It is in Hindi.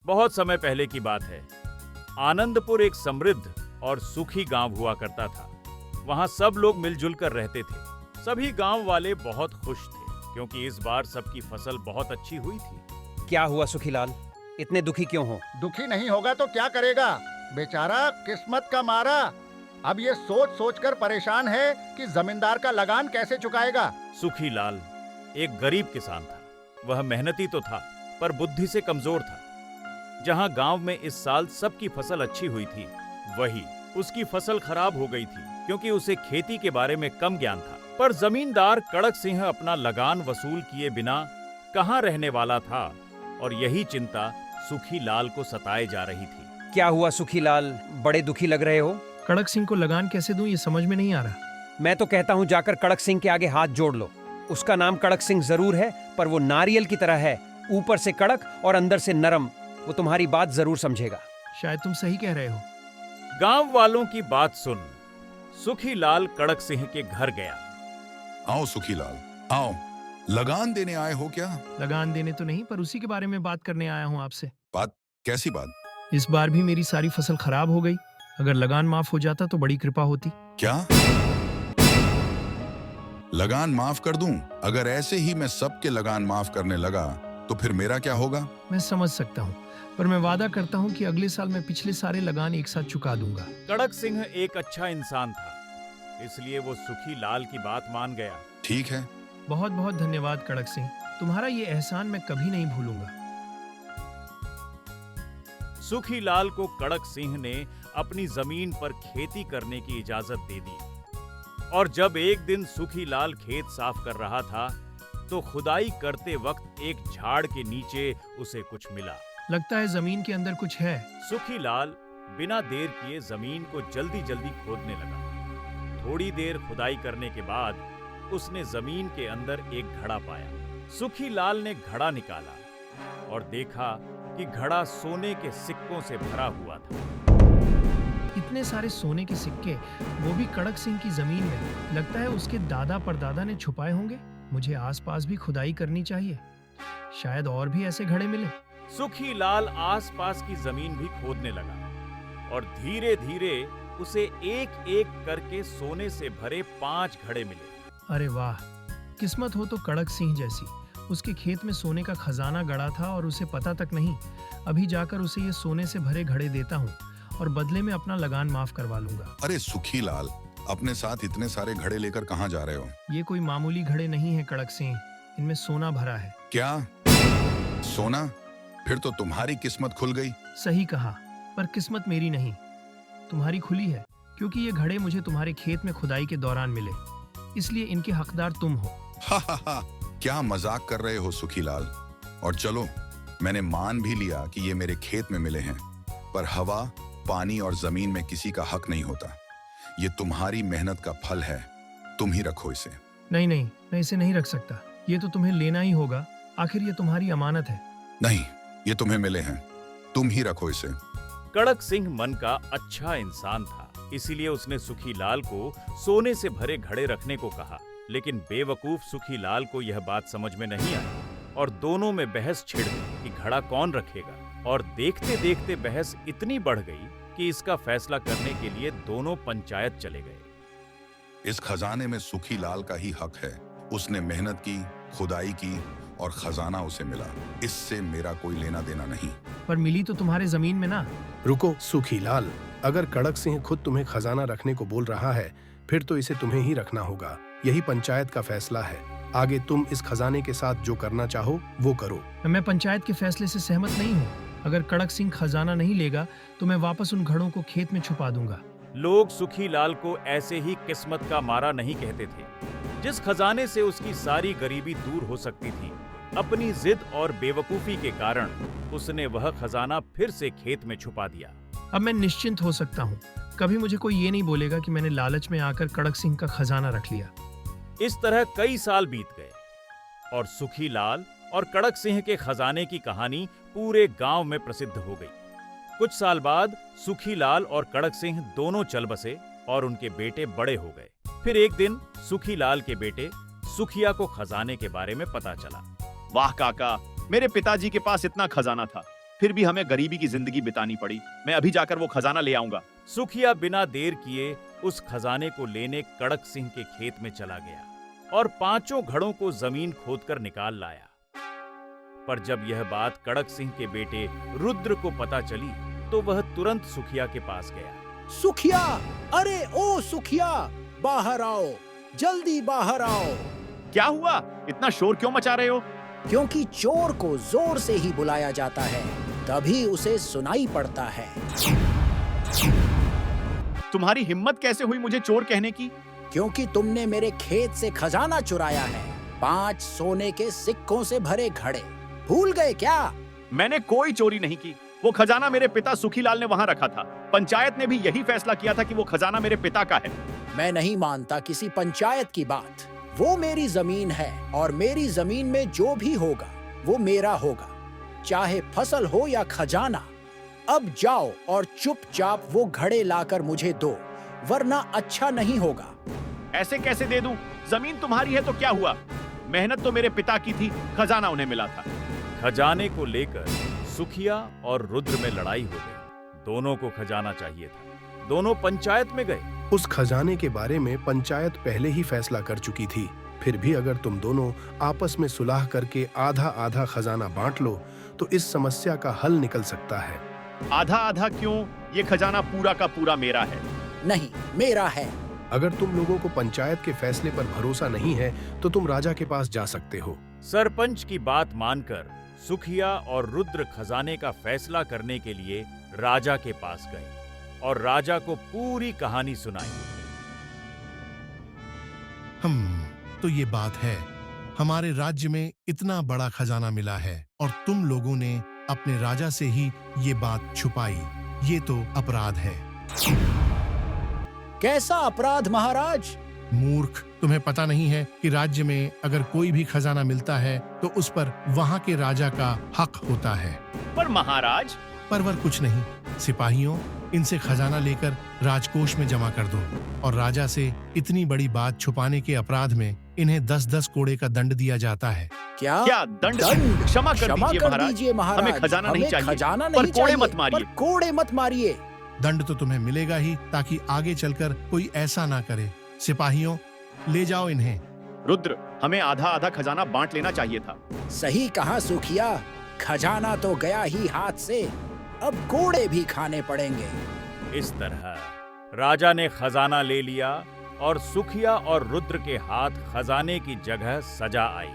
बहुत समय पहले की बात है। आनंदपुर एक समृद्ध और सुखी गांव हुआ करता था। वहां सब लोग मिलजुल कर रहते थे। सभी गांव वाले बहुत खुश थे क्योंकि इस बार सबकी फसल बहुत अच्छी हुई थी। क्या हुआ सुखीलाल, इतने दुखी क्यों हो? दुखी नहीं होगा तो क्या करेगा, बेचारा किस्मत का मारा। अब ये सोच सोच कर परेशान है कि जमींदार का लगान कैसे चुकाएगा। सुखीलाल एक गरीब किसान था। वह मेहनती तो था पर बुद्धि से कमजोर था। जहां गांव में इस साल सबकी फसल अच्छी हुई थी, वही उसकी फसल खराब हो गई थी क्योंकि उसे खेती के बारे में कम ज्ञान था। पर जमींदार कड़क सिंह अपना लगान वसूल किए बिना कहां रहने वाला था और यही चिंता सुखीलाल को सताए जा रही थी। क्या हुआ सुखीलाल, बड़े दुखी लग रहे हो? कड़क सिंह को लगान कैसे दूं ये समझ में नहीं आ रहा। मैं तो कहता हूँ जाकर कड़क सिंह के आगे हाथ जोड़ लो। उसका नाम कड़क सिंह जरूर है पर वो नारियल की तरह है, ऊपर से कड़क और अंदर से नरम। वो तुम्हारी बात जरूर समझेगा। शायद तुम सही कह रहे हो। गांव वालों की बात सुन सुखीलाल कड़क सिंह के घर गया। आओ सुखीलाल, आओ। लगान देने आए हो क्या? लगान देने तो नहीं, पर उसी के बारे में बात करने आया हूँ आपसे। बात कैसी बात? इस बार भी मेरी सारी फसल खराब हो गई। अगर लगान माफ हो जाता तो बड़ी कृपा होती। क्या लगान माफ कर दूं? अगर ऐसे ही मैं सबके लगान माफ करने लगा तो फिर मेरा क्या होगा? मैं समझ सकता हूँ, पर मैं वादा करता हूँ कि अगले साल मैं पिछले सारे लगान एक साथ चुका दूंगा। कड़क सिंह एक अच्छा इंसान था, इसलिए वो सुखीलाल की बात मान गया। ठीक है। बहुत बहुत धन्यवाद कड़क सिंह, तुम्हारा ये एहसान मैं कभी नहीं भूलूंगा। सुखीलाल को कड़क सिंह ने अपनी जमीन पर खेती करने की इजाजत दे दी और जब एक दिन सुखीलाल खेत साफ कर रहा था तो खुदाई करते वक्त एक झाड़ के नीचे उसे कुछ मिला। लगता है जमीन के अंदर कुछ है। सुखीलाल बिना देर किए जमीन को जल्दी जल्दी खोदने लगा। थोड़ी देर खुदाई करने के बाद उसने जमीन के अंदर एक घड़ा पाया। सुखीलाल ने घड़ा निकाला और देखा कि घड़ा सोने के सिक्कों से भरा हुआ था। इतने सारे सोने के सिक्के, वो भी कड़क सिंह की जमीन में। लगता है उसके दादा परदादा ने छुपाए होंगे। मुझे आसपास भी खुदाई करनी चाहिए, शायद और भी ऐसे घड़े मिले। सुखीलाल आसपास की जमीन भी खोदने लगा और धीरे धीरे उसे एक एक करके सोने से भरे 5 घड़े मिले। अरे वाह, किस्मत हो तो कड़क सिंह जैसी। उसके खेत में सोने का खजाना गड़ा था और उसे पता तक नहीं। अभी जाकर उसे ये सोने से भरे घड़े देता हूँ और बदले में अपना लगान माफ करवा लूंगा। अरे सुखीलाल, अपने साथ इतने सारे घड़े लेकर कहाँ जा रहे हो? ये कोई मामूली घड़े नहीं है कड़क सिंह, इनमें सोना भरा है। क्या सोना? फिर तो तुम्हारी किस्मत खुल गई। सही कहा, पर किस्मत मेरी नहीं, तुम्हारी खुली है, क्योंकि ये घड़े मुझे तुम्हारे खेत में खुदाई के दौरान मिले, इसलिए इनके हकदार तुम हो। हा हा हा, क्या मजाक कर रहे हो सुखीलाल? और चलो, मैंने मान भी लिया कि ये मेरे खेत में मिले हैं, पर हवा, पानी और जमीन में किसी का हक नहीं होता। ये तुम्हारी मेहनत का फल है, तुम ही रखो इसे। नहीं नहीं, मैं इसे नहीं रख सकता। ये तो तुम्हें लेना ही होगा, आखिर ये तुम्हारी अमानत है। नहीं, ये तुम्हें मिले हैं, तुम ही रखो इसे। कड़क सिंह मन का अच्छा इंसान था, इसीलिए उसने सुखीलाल को सोने से भरे घड़े रखने को कहा। लेकिन बेवकूफ सुखीलाल को यह बात समझ में नहीं आई और दोनों में बहस छिड़ गई कि घड़ा कौन रखेगा। और देखते देखते बहस इतनी बढ़ गई कि इसका फैसला करने के लिए दोनों पंचायत चले गए। इस खजाने में सुखीलाल का ही हक है। उसने मेहनत की, खुदाई की और खजाना उसे मिला। इससे मेरा कोई लेना देना नहीं। पर मिली तो तुम्हारे जमीन में ना। रुको सुखीलाल, अगर कड़क सिंह खुद तुम्हें खजाना रखने को बोल रहा है, फिर तो इसे तुम्हें ही रखना होगा। यही पंचायत का फैसला है। आगे तुम इस खजाने के साथ जो करना चाहो वो करो। मैं पंचायत के फैसले से सहमत नहीं हूँ। अगर कड़क सिंह खजाना नहीं लेगा तो मैं वापस उन घड़ों को खेत में छुपा दूंगा। लोग सुखीलाल को ऐसे ही किस्मत का मारा नहीं कहते थे। जिस खजाने से उसकी सारी गरीबी दूर हो सकती थी, अपनी जिद और बेवकूफी के कारण उसने वह खजाना फिर से खेत में छुपा दिया। अब मैं निश्चिंत हो सकता हूँ। कभी मुझे कोई ये नहीं बोलेगा कि मैंने लालच में आकर कड़क सिंह का खजाना रख लिया। इस तरह कई साल बीत गए और सुखीलाल और कड़क सिंह के खजाने की कहानी पूरे गांव में प्रसिद्ध हो गई। कुछ साल बाद सुखीलाल और कड़क सिंह दोनों चल बसे और उनके बेटे बड़े हो गए। फिर एक दिन सुखीलाल के बेटे सुखिया को खजाने के बारे में पता चला। वाह काका, मेरे पिताजी के पास इतना खजाना था, फिर भी हमें गरीबी की जिंदगी बितानी पड़ी। मैं अभी जाकर वो खजाना ले आऊंगा। सुखिया बिना देर किए उस खजाने को लेने कड़क सिंह के खेत में चला गया और 5 घड़ों को जमीन खोदकर निकाल लाया। पर जब यह बात कड़क सिंह के बेटे रुद्र को पता चली तो वह तुरंत सुखिया के पास गया। सुखिया, अरे ओ सुखिया, बाहर आओ, जल्दी बाहर आओ। क्या हुआ? इतना शोर क्यों मचा रहे हो? क्योंकि चोर को जोर से ही बुलाया जाता है, तभी उसे सुनाई पड़ता है। तुम्हारी हिम्मत कैसे हुई मुझे चोर कहने की? क्योंकि तुमने मेरे खेत से खजाना चुराया है, 5 सोने के सिक्कों से भरे घड़े। भूल गए क्या? मैंने कोई चोरी नहीं की। वो खजाना मेरे पिता सुखीलाल ने वहां रखा था। पंचायत ने भी यही फैसला किया था कि वो खजाना मेरे पिता का है। मैं नहीं मानता किसी पंचायत की बात। वो मेरी जमीन है और मेरी जमीन में जो भी होगा वो मेरा होगा, चाहे फसल हो या खजाना। अब जाओ और चुपचाप वो घड़े लाकर मुझे दो, वरना अच्छा नहीं होगा। ऐसे कैसे दे दूं? जमीन तुम्हारी है तो क्या हुआ? मेहनत तो मेरे पिता की थी, खजाना उन्हें मिला था। खजाने को लेकर सुखिया और रुद्र में लड़ाई हो गई। दोनों को खजाना चाहिए था। दोनों पंचायत में गए। उस खजाने के बारे में पंचायत पहले ही फैसला कर चुकी थी। फिर भी अगर तुम दोनों आपस में सुलह करके आधा आधा खजाना बांट लो तो इस समस्या का हल निकल सकता है। आधा आधा क्यों? ये खजाना पूरा का पूरा मेरा है। नहीं, मेरा है। अगर तुम लोगों को पंचायत के फैसले पर भरोसा नहीं है तो तुम राजा के पास जा सकते हो। सरपंच की बात मानकर सुखिया और रुद्र खजाने का फैसला करने के लिए राजा के पास गए और राजा को पूरी कहानी सुनाई। तो ये बात है, हमारे राज्य में इतना बड़ा खजाना मिला है और तुम लोगों ने अपने राजा से ही ये बात छुपाई। ये तो अपराध है। कैसा अपराध महाराज? मूर्ख, तुम्हें पता नहीं है कि राज्य में अगर कोई भी खजाना मिलता है तो उस पर वहाँ के राजा का हक होता है। पर महाराज, परवर कुछ नहीं। सिपाहियों, इनसे खजाना लेकर राजकोष में जमा कर दो और राजा से इतनी बड़ी बात छुपाने के अपराध में इन्हें 10-10 कोड़े का दंड दिया जाता है। क्या? क्या दंड? क्षमा कर दीजिए महाराज। हमें खजाना नहीं चाहिए। खजाना पर नहीं कोड़े चाहिए, मत मारिए। पर कोड़े मत मारिए। दंड तो तुम्हें मिलेगा ही, ताकि आगे चलकर कोई ऐसा ना करे। सिपाहियों, ले जाओ इन्हें। रुद्र, हमें आधा आधा खजाना बांट लेना चाहिए था। सही कहा सुखिया, खजाना तो गया ही हाथ से, अब कोड़े भी खाने पड़ेंगे। इस तरह राजा ने खजाना ले लिया और सुखिया और रुद्र के हाथ खजाने की जगह सजा आई।